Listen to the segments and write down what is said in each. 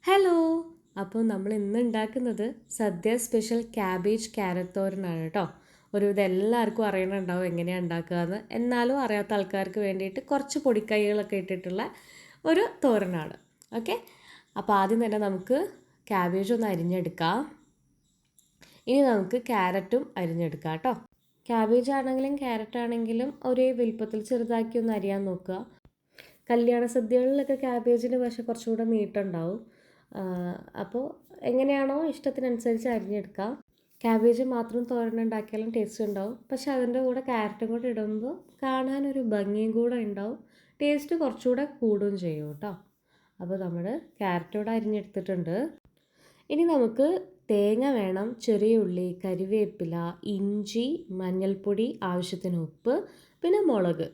Hello. അപ്പോൾ നമ്മൾ ഇന്ന് ഉണ്ടാക്കുന്നത് സദ്യ സ്പെഷ്യൽ ക്യാബേജ് ക്യാരറ്റ് തോരനാണ് കേട്ടോ. ഒരുവിധം എല്ലാവർക്കും അറിയണുണ്ടാവും എങ്ങനെയാണ് ഉണ്ടാക്കുകയെന്ന്. എന്നാലും അറിയാത്ത ആൾക്കാർക്ക് വേണ്ടിയിട്ട് കുറച്ച് പൊടിക്കൈകളൊക്കെ ഇട്ടിട്ടുള്ള ഒരു തോരനാണ്. ഓക്കെ. അപ്പോൾ ആദ്യം തന്നെ നമുക്ക് ക്യാബേജ് ഒന്ന് അരിഞ്ഞെടുക്കാം. ഇനി നമുക്ക് ക്യാരറ്റും അരിഞ്ഞെടുക്കാം കേട്ടോ. ക്യാബേജ് ആണെങ്കിലും ക്യാരറ്റ് ആണെങ്കിലും ഒരേ വലുപ്പത്തിൽ ചെറുതാക്കി ഒന്ന് അരിയാൻ നോക്കുക. കല്യാണ സദ്യകളിലൊക്കെ ക്യാബേജിന് പക്ഷേ കുറച്ചുകൂടെ നീട്ടുണ്ടാവും. അപ്പോൾ എങ്ങനെയാണോ ഇഷ്ടത്തിനനുസരിച്ച് അരിഞ്ഞെടുക്കാം. ക്യാബേജ് മാത്രം തോരൻ ഉണ്ടാക്കിയാലും ടേസ്റ്റ് ഉണ്ടാവും. പക്ഷെ അതിൻ്റെ കൂടെ ക്യാരറ്റും കൂടെ ഇടുമ്പോൾ കാണാനൊരു ഭംഗിയും കൂടെ ഉണ്ടാവും. ടേസ്റ്റ് കുറച്ചുകൂടെ കൂടുകയും ചെയ്യും കേട്ടോ. അപ്പോൾ നമ്മൾ ക്യാരറ്റ് കൂടെ അരിഞ്ഞെടുത്തിട്ടുണ്ട്. ഇനി നമുക്ക് തേങ്ങ വേണം, ചെറിയ ഉള്ളി, കരിവേപ്പില, ഇഞ്ചി, മഞ്ഞൾപ്പൊടി, ആവശ്യത്തിന് ഉപ്പ്, പിന്നെ മുളക്.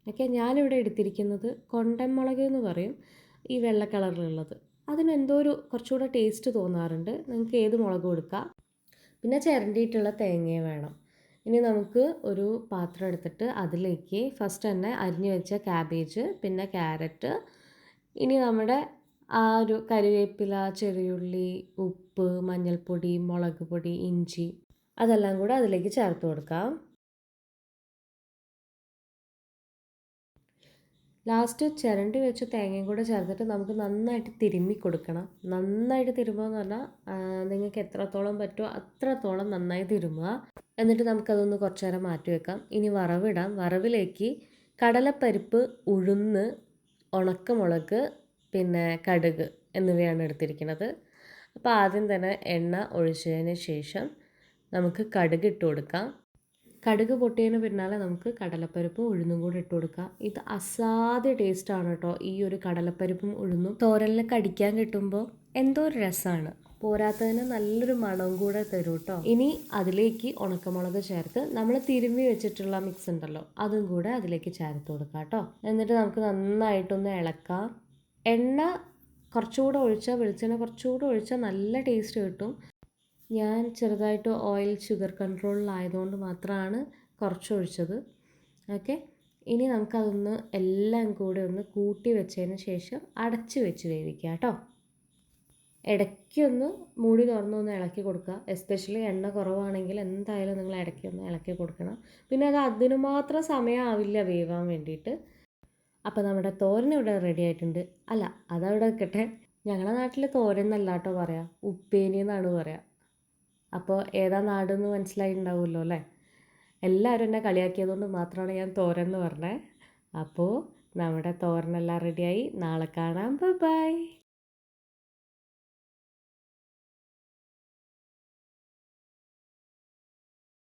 ഓക്കെ, ഞാനിവിടെ എടുത്തിരിക്കുന്നത് കൊണ്ടൻ മുളക് എന്ന് പറയും, ഈ വെള്ള കളറിലുള്ളത്. അതിനെന്തോ ഒരു കുറച്ചുകൂടെ ടേസ്റ്റ് തോന്നാറുണ്ട്. നിങ്ങൾക്ക് ഏത് മുളക് കൊടുക്കാം. പിന്നെ ചിരണ്ടിയിട്ടുള്ള തേങ്ങയും വേണം. ഇനി നമുക്ക് ഒരു പാത്രം എടുത്തിട്ട് അതിലേക്ക് ഫസ്റ്റ് തന്നെ അരിഞ്ഞു വെച്ച ക്യാബേജ്, പിന്നെ ക്യാരറ്റ്, ഇനി നമ്മുടെ ആ ഒരു കരിവേപ്പില, ചെറിയുള്ളി, ഉപ്പ്, മഞ്ഞൾപ്പൊടി, മുളക് പൊടി, ഇഞ്ചി, അതെല്ലാം കൂടെ അതിലേക്ക് ചേർത്ത് കൊടുക്കാം. ലാസ്റ്റ് ചിരണ്ടി വെച്ച് തേങ്ങയും കൂടെ ചേർത്തിട്ട് നമുക്ക് നന്നായിട്ട് തിരുമ്മി കൊടുക്കണം. നന്നായിട്ട് തിരുമ്മുക എന്ന് പറഞ്ഞാൽ നിങ്ങൾക്ക് എത്രത്തോളം പറ്റുമോ അത്രത്തോളം നന്നായി തിരുമ്മുക. എന്നിട്ട് നമുക്കതൊന്ന് കുറച്ച് നേരം മാറ്റി വെക്കാം. ഇനി വറവിടാം. വറവിലേക്ക് കടലപ്പരിപ്പ്, ഉഴുന്ന്, ഉണക്കമുളക്, പിന്നെ കടുക് എന്നിവയാണ് എടുത്തിരിക്കുന്നത്. അപ്പോൾ ആദ്യം തന്നെ എണ്ണ ഒഴിച്ചതിന് ശേഷം നമുക്ക് കടുക് ഇട്ട് കൊടുക്കാം. കടുക് പൊട്ടിയതിന് പിന്നാലെ നമുക്ക് കടലപ്പരിപ്പും ഉഴുന്നും കൂടി ഇട്ട് കൊടുക്കാം. ഇത് അസാധ്യ ടേസ്റ്റാണ് കേട്ടോ. ഈ ഒരു കടലപ്പരിപ്പും ഉഴുന്നും തോരനിൽ കടിക്കാൻ കിട്ടുമ്പോൾ എന്തോ ഒരു രസമാണ്. പോരാത്തതിന് നല്ലൊരു മണവും കൂടെ തരും കേട്ടോ. ഇനി അതിലേക്ക് ഉണക്കമുളക് ചേർത്ത് നമ്മൾ തിരുമ്മി വെച്ചിട്ടുള്ള മിക്സ് ഉണ്ടല്ലോ, അതും കൂടെ അതിലേക്ക് ചേർത്ത് കൊടുക്കാം കേട്ടോ. എന്നിട്ട് നമുക്ക് നന്നായിട്ടൊന്ന് ഇളക്കാം. എണ്ണ കുറച്ചുകൂടെ ഒഴിച്ചാൽ, വെളിച്ചെണ്ണ കുറച്ചുകൂടെ ഒഴിച്ചാൽ നല്ല ടേസ്റ്റ് കിട്ടും. ഞാൻ ചെറുതായിട്ട് ഓയിൽ ഷുഗർ കൺട്രോളിലായതുകൊണ്ട് മാത്രമാണ് കുറച്ച് ഒഴിച്ചത്. ഓക്കെ. ഇനി നമുക്കതൊന്ന് എല്ലാം കൂടെ ഒന്ന് കൂട്ടി വെച്ചതിന് ശേഷം അടച്ച് വെച്ച് വേവിക്കുക കേട്ടോ. ഇടയ്ക്കൊന്ന് മൂടി തുറന്നൊന്ന് ഇളക്കി കൊടുക്കുക. എസ്പെഷ്യലി എണ്ണ കുറവാണെങ്കിൽ എന്തായാലും നിങ്ങൾ ഇടയ്ക്കൊന്ന് ഇളക്കി കൊടുക്കണം. പിന്നെ അത് അതിന് മാത്രം സമയമാവില്ല വേവാൻ വേണ്ടിയിട്ട്. അപ്പോൾ നമ്മുടെ തോരൻ ഇവിടെ റെഡി ആയിട്ടുണ്ട്. അല്ല, അതവിടെ നിൽക്കട്ടെ. ഞങ്ങളുടെ നാട്ടിൽ തോരൻ എന്നല്ല കേട്ടോ പറയാം, ഉപ്പേരി എന്നാണ് പറയുക. അപ്പോൾ ഏതാ നാടെന്ന് മനസ്സിലായിട്ടുണ്ടാവുമല്ലോ അല്ലേ. എല്ലാവരും എന്നെ കളിയാക്കിയതുകൊണ്ട് മാത്രമാണ് ഞാൻ തോരൻ എന്ന് പറഞ്ഞത്. അപ്പോൾ നമ്മുടെ തോരനെല്ലാം റെഡിയായി. നാളെ കാണാം. ബൈ.